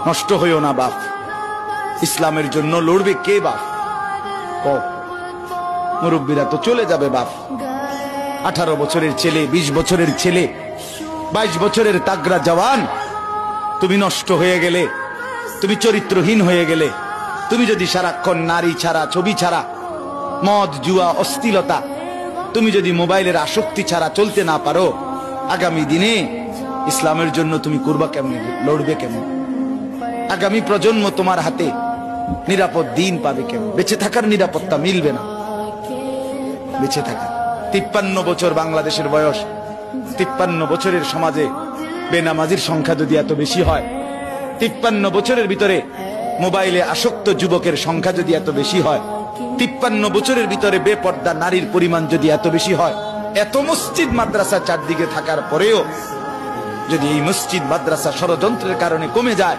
নষ্ট হইও না বাপ। ইসলামের জন্য লড়বে কে বাপ? মুরব্বীরা তো চলে যাবে বাপ। 18 বছরের ছেলে, 20 বছরের ছেলে, 22 বছরের তাগড়া জওয়ান, তুমি নষ্ট হয়ে গেলে, তুমি চরিত্রহীন হয়ে গেলে, তুমি যদি সারাক্ষণ নারী ছাড়া, ছবি ছাড়া, মদ জুয়া অশ্লীলতা, তুমি যদি মোবাইলের আসক্তি ছাড়া চলতে না পারো, আগামী দিনে ইসলামের জন্য তুমি করবা কেমনে, লড়বে কেমন? আগামী প্রজন্ম তোমার হাতে নিরাপদ দিন পাবে কেমন? বেঁচে থাকার নিরাপত্তা মিলবে না। বেঁচে থাকা 53 বছর বাংলাদেশের বয়স, 53 বছরের সমাজে বেনামাজির সংখ্যা যদি এত বেশি হয়, 53 বছরের ভিতরে মোবাইলে আসক্ত যুবকের সংখ্যা যদি এত বেশি হয়, 53 বছরের ভিতরে বেপর্দা নারীর পরিমাণ যদি এত বেশি হয়, এত মসজিদ মাদ্রাসা চারদিকে থাকার পরেও যদি এই মসজিদ মাদ্রাসা ষড়যন্ত্রের কারণে কমে যায়,